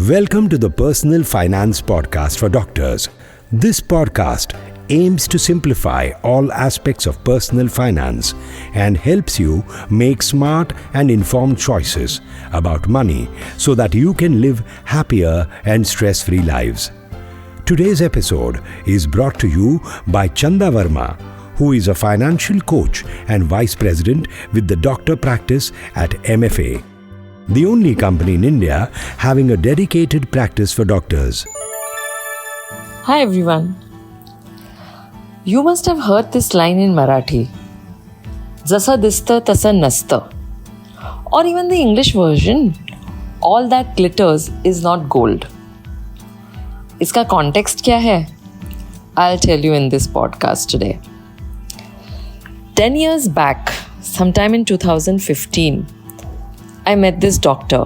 Welcome to the Personal Finance Podcast for Doctors. This podcast aims to simplify all aspects of personal finance and helps you make smart and informed choices about money so that you can live happier and stress-free lives. Today's episode is brought to you by Chanda, who is a financial coach and vice president with the doctor practice at MFA, the only company in India having a dedicated practice for doctors. Hi everyone. You must have heard this line in Marathi. Jasa dista tasa nasta. Or even the English version, all that glitters is not gold. Iska context kya hai? I'll tell you in this podcast today. 10 years back, sometime in 2015, I met this doctor,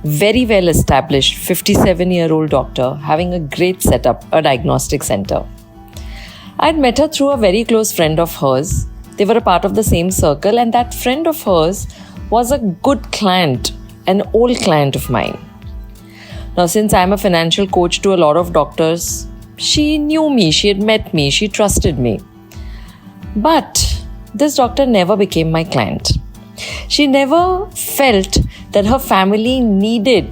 very well established 57-year-old doctor having a great setup, a diagnostic center. I'd met her through a very close friend of hers. They were a part of the same circle, and that friend of hers was a good client, an old client of mine. Now, since I'm a financial coach to a lot of doctors, she knew me, she had met me, she trusted me. But this doctor never became my client. She never felt that her family needed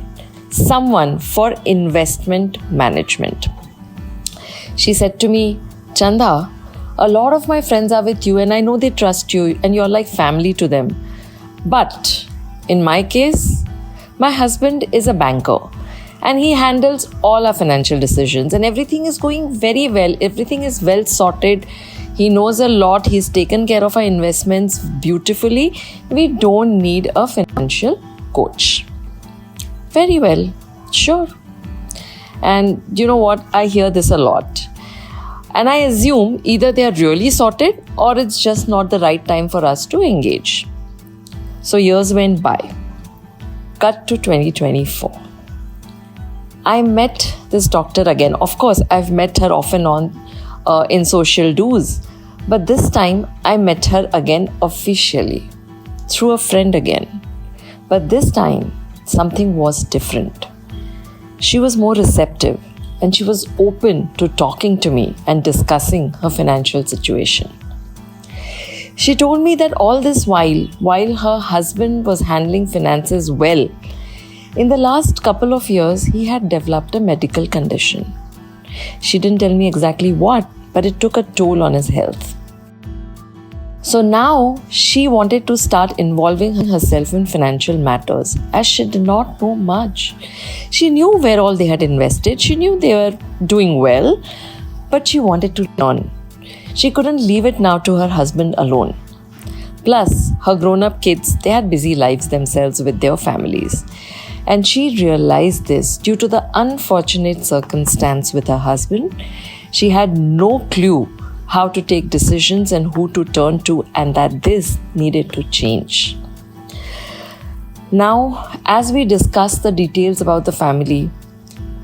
someone for investment management. She said to me, Chanda, a lot of my friends are with you and I know they trust you and you're like family to them. But in my case, my husband is a banker and he handles all our financial decisions and everything is going very well. Everything is well sorted. He knows a lot. He's taken care of our investments beautifully. We don't need a financial coach. Very well. Sure. And you know what? I hear this a lot. And I assume either they are really sorted or it's just not the right time for us to engage. So years went by. Cut to 2024. I met this doctor again. Of course, I've met her off and on in social do's. But this time, I met her again officially, through a friend again. But this time, something was different. She was more receptive and she was open to talking to me and discussing her financial situation. She told me that all this while her husband was handling finances well, in the last couple of years, he had developed a medical condition. She didn't tell me exactly what, but it took a toll on his health. So now she wanted to start involving herself in financial matters as she did not know much. She knew where all they had invested. She knew they were doing well, but she wanted to learn. She couldn't leave it now to her husband alone. Plus, her grown-up kids, they had busy lives themselves with their families. And she realized this due to the unfortunate circumstance with her husband. She had no clue how to take decisions and who to turn to, and that this needed to change. Now, as we discussed the details about the family,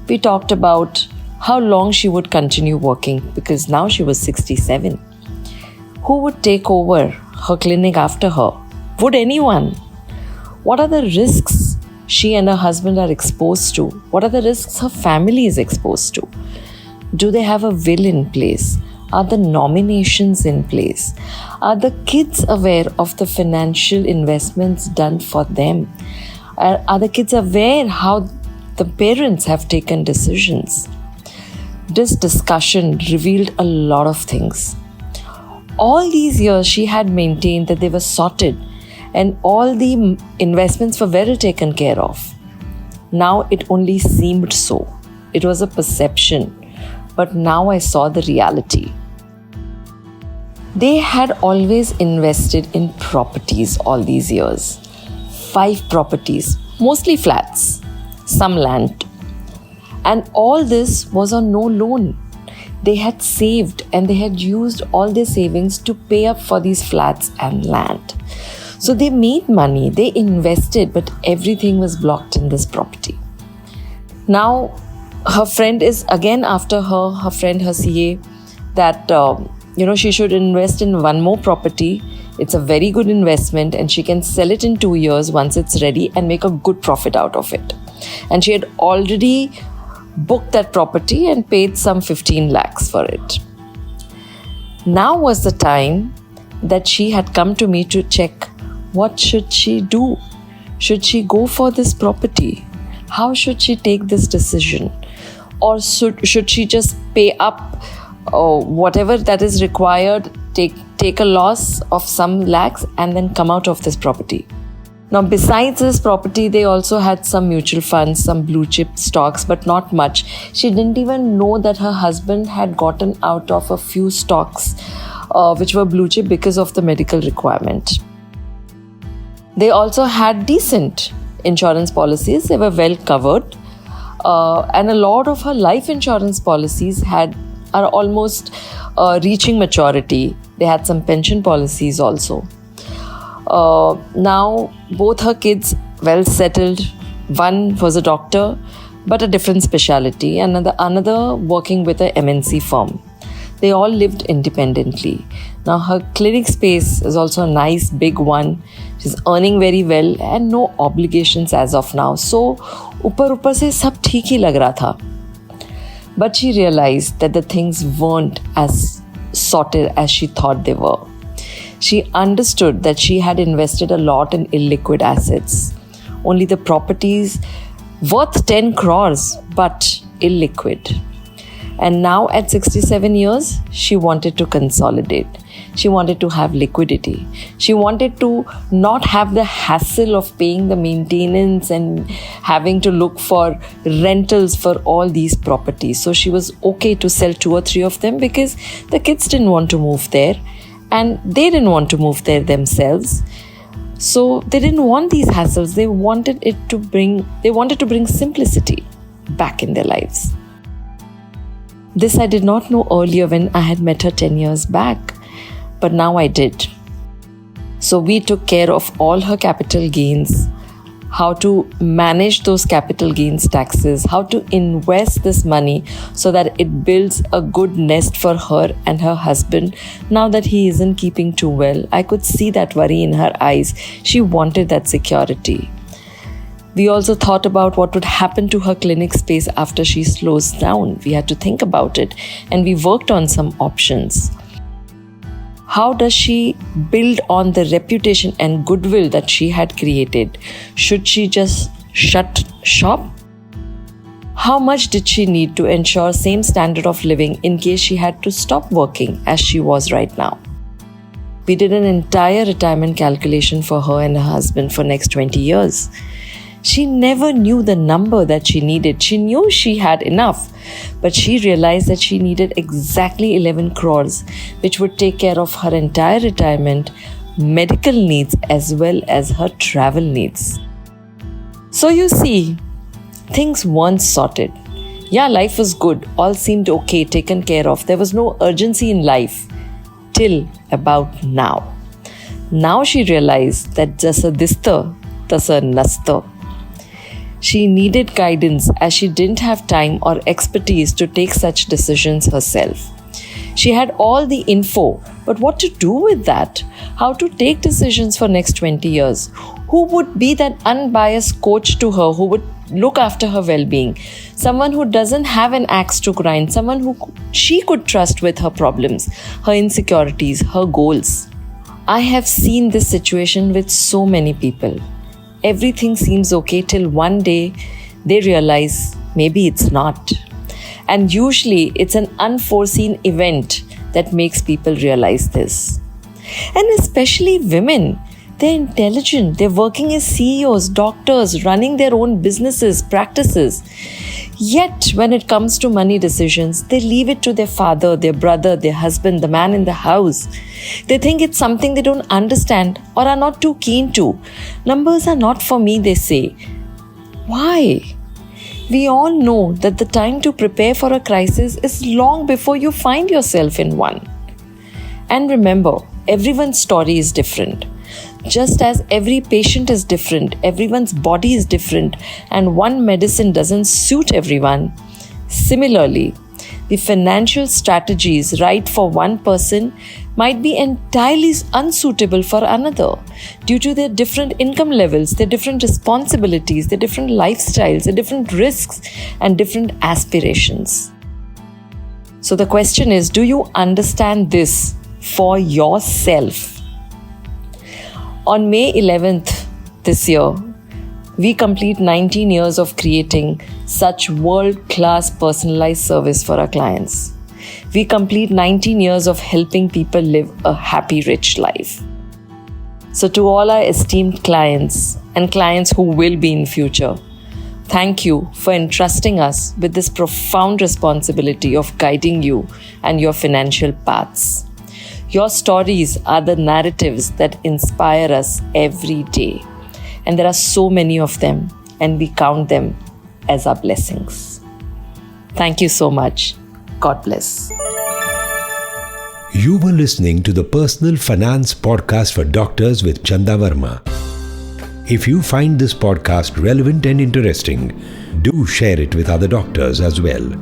we talked about how long she would continue working because now she was 67. Who would take over her clinic after her? Would anyone? What are the risks she and her husband are exposed to? What are the risks her family is exposed to? Do they have a will in place? Are the nominations in place? Are the kids aware of the financial investments done for them? Are the kids aware how the parents have taken decisions? This discussion revealed a lot of things. All these years she had maintained that they were sorted and all the investments were well taken care of. Now it only seemed so. It was a perception. But now I saw the reality. They had always invested in properties all these years. 5 properties, mostly flats, some land. And all this was on no loan. They had saved and they had used all their savings to pay up for these flats and land. So they made money, they invested, but everything was blocked in this property. Now, her friend is again after her friend, her CA, that she should invest in one more property. It's a very good investment and she can sell it in 2 years once it's ready and make a good profit out of it. and she had already booked that property and paid some 15 lakhs for it. Now was the time that she had come to me to check what should she do. Should she go for this property? How should she take this decision? Or should she just pay up whatever that is required, take a loss of some lakhs and then come out of this property? Now, besides this property, they also had some mutual funds, some blue chip stocks, but not much. She didn't even know that her husband had gotten out of a few stocks which were blue chip because of the medical requirement. They also had decent insurance policies. They were well covered. And a lot of her life insurance policies are almost reaching maturity. They had some pension policies also. Now, both her kids well settled. One was a doctor, but a different specialty, and another working with a MNC firm. They all lived independently. Now, her clinic space is also a nice big one. She's earning very well and no obligations as of now. So, ऊपर से सब ठीक ही लग रहा था. But she realized that the things weren't as sorted as she thought they were. She understood that she had invested a lot in illiquid assets. Only the properties worth 10 crores, but illiquid. And now at 67 years, she wanted to consolidate. She wanted to have liquidity. She wanted to not have the hassle of paying the maintenance and having to look for rentals for all these properties. So she was okay to sell 2 or 3 of them because the kids didn't want to move there and they didn't want to move there themselves. So they didn't want these hassles. They wanted to bring simplicity back in their lives. This I did not know earlier when I had met her 10 years back, but now I did. So we took care of all her capital gains, how to manage those capital gains taxes, how to invest this money so that it builds a good nest for her and her husband. Now that he isn't keeping too well, I could see that worry in her eyes. She wanted that security. We also thought about what would happen to her clinic space after she slows down. We had to think about it and we worked on some options. How does she build on the reputation and goodwill that she had created? Should she just shut shop? How much did she need to ensure same standard of living in case she had to stop working as she was right now? We did an entire retirement calculation for her and her husband for next 20 years. She never knew the number that she needed. She knew she had enough, but she realized that she needed exactly 11 crores, which would take care of her entire retirement, medical needs, as well as her travel needs. So you see, things weren't sorted. Yeah, life was good. All seemed okay, taken care of. There was no urgency in life till about now. Now she realized that jasa dista, tasa nasta. She needed guidance as she didn't have time or expertise to take such decisions herself. She had all the info, but what to do with that? How to take decisions for next 20 years? Who would be that unbiased coach to her who would look after her well-being? Someone who doesn't have an axe to grind, someone who she could trust with her problems, her insecurities, her goals. I have seen this situation with so many people. Everything seems okay till one day they realize maybe it's not. And usually it's an unforeseen event that makes people realize this. And especially women. They're intelligent. They're working as CEOs, doctors, running their own businesses, practices. Yet when it comes to money decisions, they leave it to their father, their brother, their husband, the man in the house. They think it's something they don't understand or are not too keen to. Numbers are not for me, they say. Why? We all know that the time to prepare for a crisis is long before you find yourself in one. And remember, everyone's story is different. Just as every patient is different, everyone's body is different, and one medicine doesn't suit everyone. Similarly, The financial strategies right for one person might be entirely unsuitable for another due to their different income levels, their different responsibilities, their different lifestyles, their different risks, and different aspirations. So the question is, do you understand this for yourself? On May 11th this year, we complete 19 years of creating such world-class personalized service for our clients. We complete 19 years of helping people live a happy, rich life. So to all our esteemed clients and clients who will be in future, thank you for entrusting us with this profound responsibility of guiding you and your financial paths. Your stories are the narratives that inspire us every day. And there are so many of them, and we count them as our blessings. Thank you so much. God bless. You were listening to the Personal Finance Podcast for Doctors with Chanda Verma. If you find this podcast relevant and interesting, do share it with other doctors as well.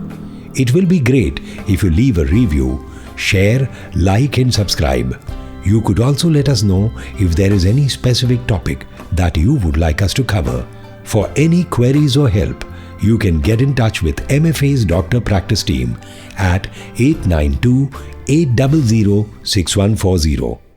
It will be great if you leave a review, share, like and subscribe. You could also let us know if there is any specific topic that you would like us to cover. For any queries or help, you can get in touch with MFA's Doctor Practice Team at 892-800-6140.